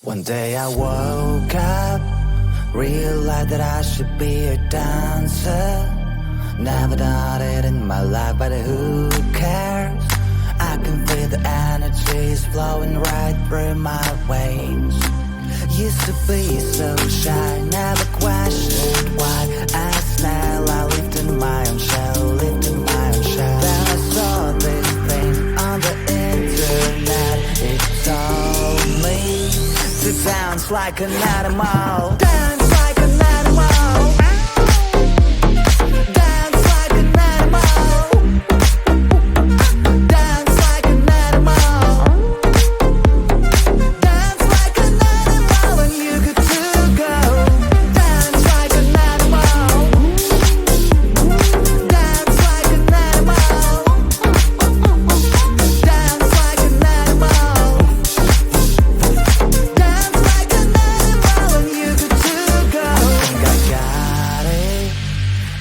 One day I woke up, realized that I should be a dancer. Never done it in my life, but who cares? I can feel the energy is flowing right through my veins. Used to be so shy, never questioned why. As now I lived in my own shell, lived in my own shell. Then I saw this thing on the internet. It told me to dance like an animal. Dance like an animal. Dance like an animal. Dance like an animal. Dance like an animal when you get to go. Dance like an animal. Dance like an animal. Dance like an animal. Dance like an animal when you get to go. I think I got it.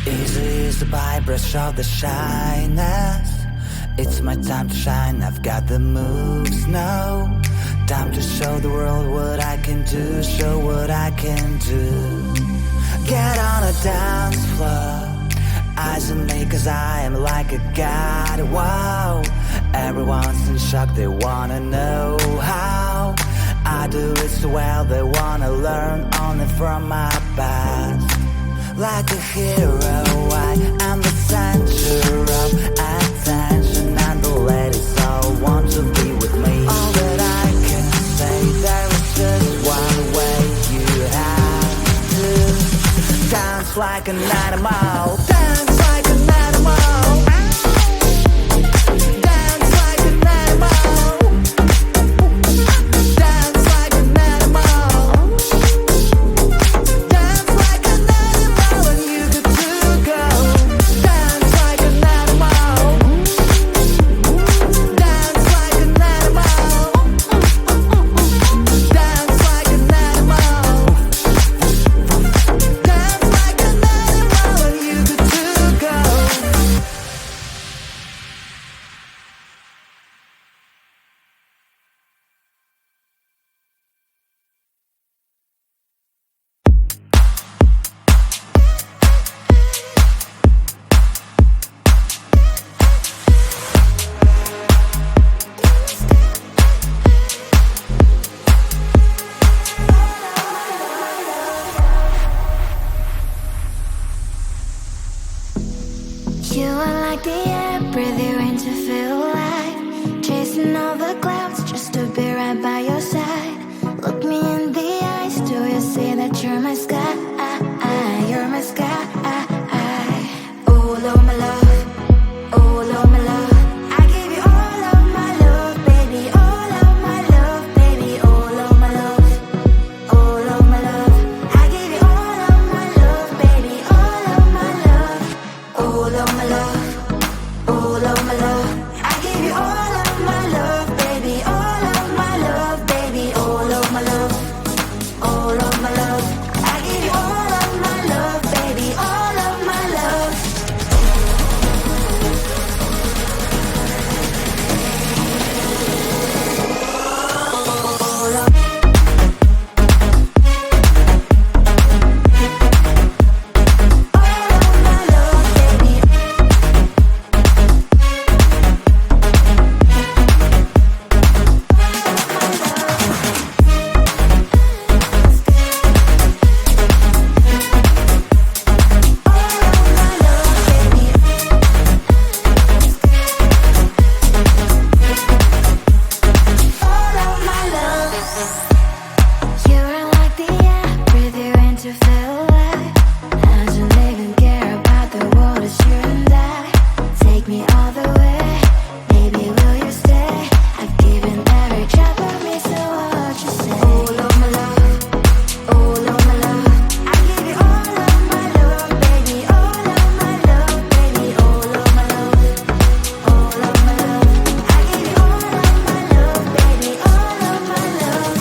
Easy is the brush of the shyness. It's my time to shine, I've got the moves now. Time to show the world what I can do, show what I can do. Get on a dance floor, eyes on me cause I am like a god, wow. Everyone's in shock, they wanna know how I do it so well, they wanna learn only from my past. Like a hero, I am the center of attention, and the ladies all want to be with me. All that I can say, there is just one way. You have to dance like an animal. Dance like an animal. Dance like an animal. Dance like an animal. Dance like an animal when you get to go. Dance like an animal. Dance like an animal. Dance like an animal. Dance like an animal when you get to go. You are like the air, breathe you in to feel alive. Chasing all the clouds just to be right by your side. Look me in the eyes, do you see that you're my sky? You're my sky. Oh, Lord, my love. Oh, Lord, my love. I give you all of my love, baby. All of my love, baby. All of my love. All of my love. I give you all of my love, baby. All of my love. All of my love. All of my love. I give you all of my love, baby. All of my love, baby. All of my love. All of my love. I give you all of my love, baby. All of my love. All of my love, baby. All of my love. You are like the air, breathe you in to feel alive. I don't even care about the world, it's you and I. Take me all the way, baby, will you stay? I've given every drop of me, so what you say? All of my love, all of my love. I give you all of my love, baby. All of my love, baby. All of my love, all of my love. I give you all of my love, baby. All of my love.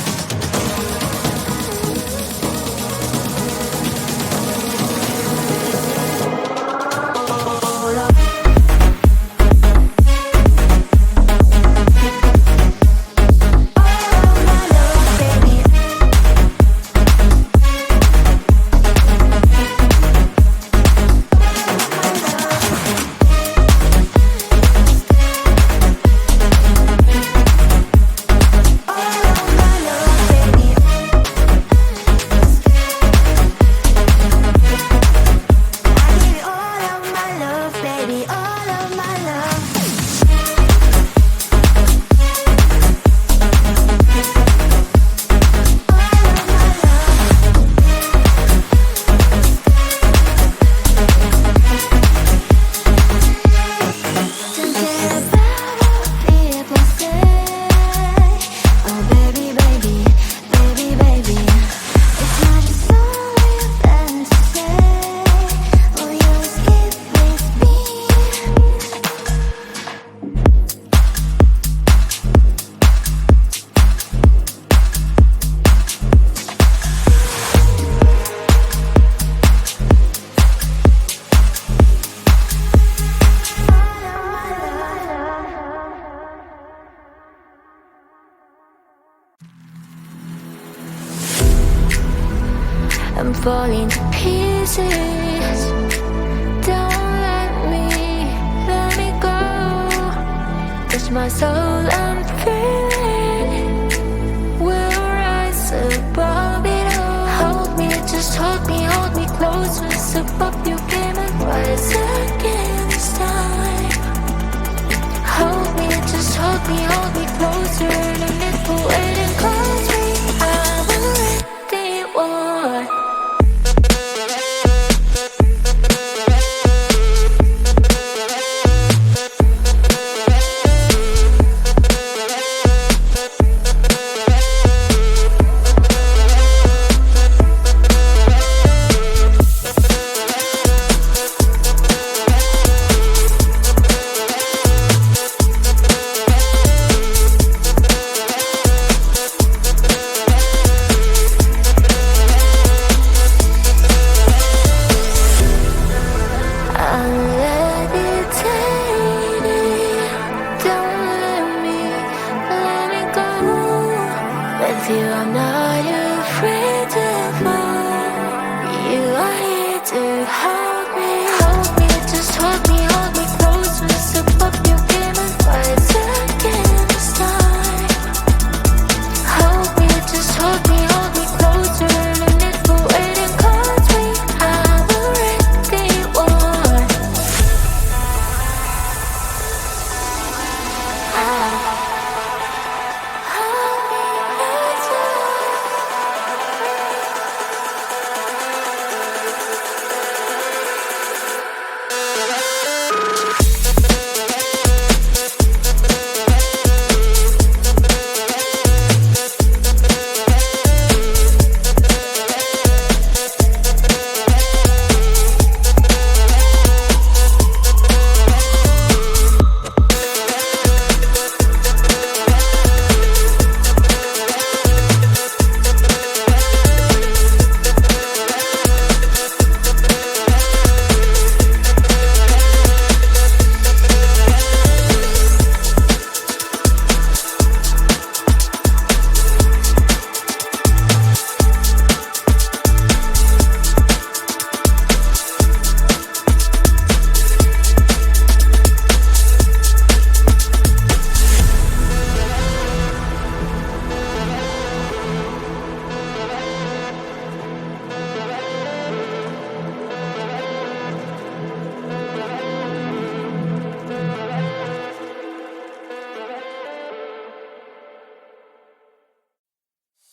I'm falling to pieces. Don't let me go. It's my soul I'm feeling. We'll rise above it all. Hold me, just hold me close. Step up your game and rise again this time. Hold me, just hold me closer. No need for waiting, cause me, I'm already one.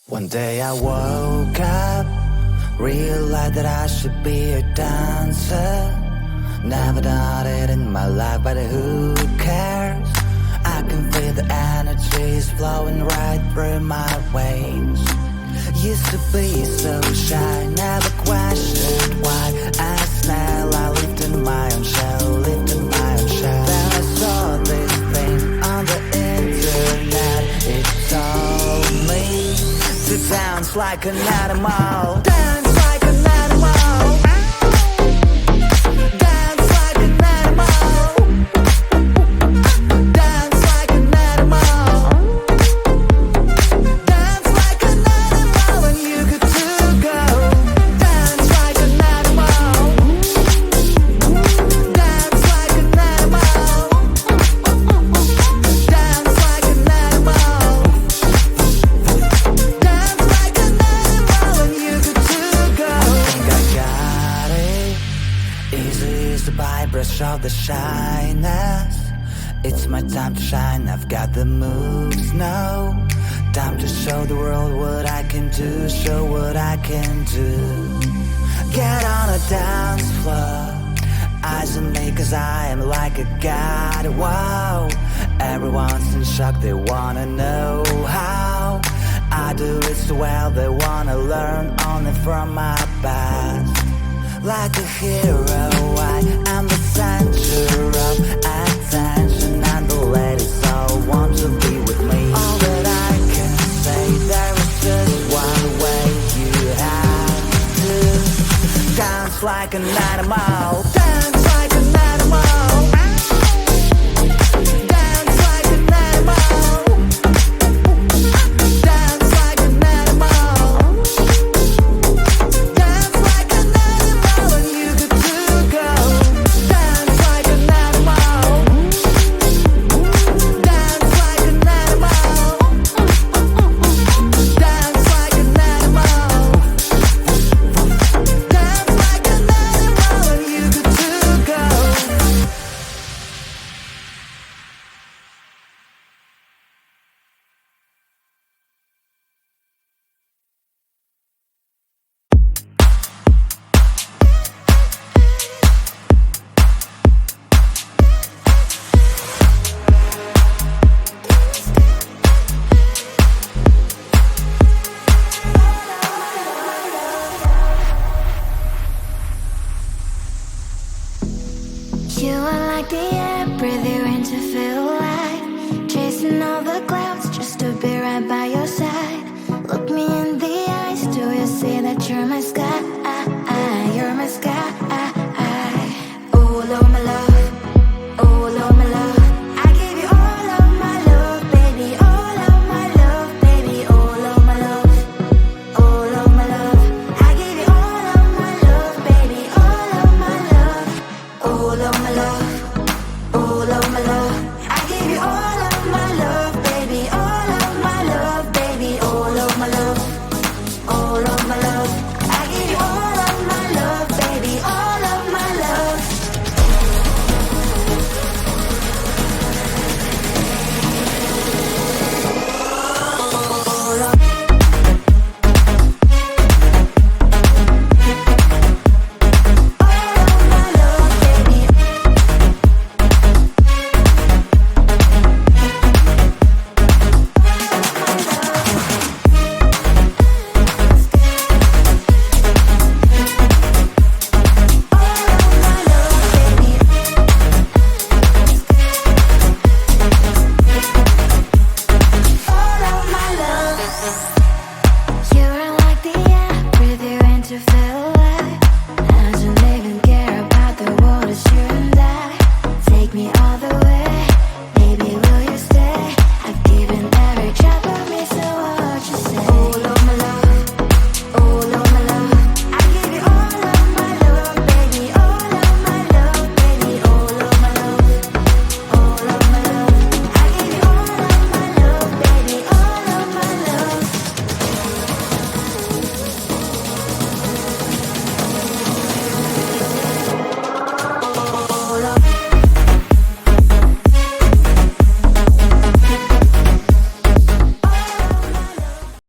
One day I woke up, realized that I should be a dancer. Never done it in my life, but who cares? I can feel the energies flowing right through my veins. Used to be so shy, never questioned why. As now I lived in my own shell, lived in my own shell. Then I saw this thing on the internet. It told me to dance like an animal. Dance like an animal. Dance like an animal. Dance like an animal. Dance like an animal when you get to go. Dance like an animal. Dance like an animal. Dance like an animal. Dance like an animal when you get to go. I think I got it. Easy as the brush of the shyness. It's my time to shine, I've got the moves now. Time to show the world what I can do, show what I can do. Get on a dance floor, eyes on me cause I am like a god, wow. Everyone's in shock, they wanna know how I do it so well, they wanna learn only from my past. Like a hero, I am the center of attention, and the ladies all want to be with me. All that I can say, there is just one way. You have to dance like an animal. Dance like an animal. Dance like an animal. Dance like an animal. Dance like the air, breathe you in to feel alive. Chasing all the clouds just to be right by your side. Look me in the eyes, do you see that you're my sky? You're my sky. Oh, Lord, my love. Oh, Lord, my love. I give you all of my love, baby. All of my love, baby. All of my love. All of my love. I give you all of my love, baby. All of my love. All of my love. All of my love. I give you all of my love, baby. All of my love, baby. All of my love. All of my love. I give you all of my love, baby. All of my love. You're like the air, breathe you in to feel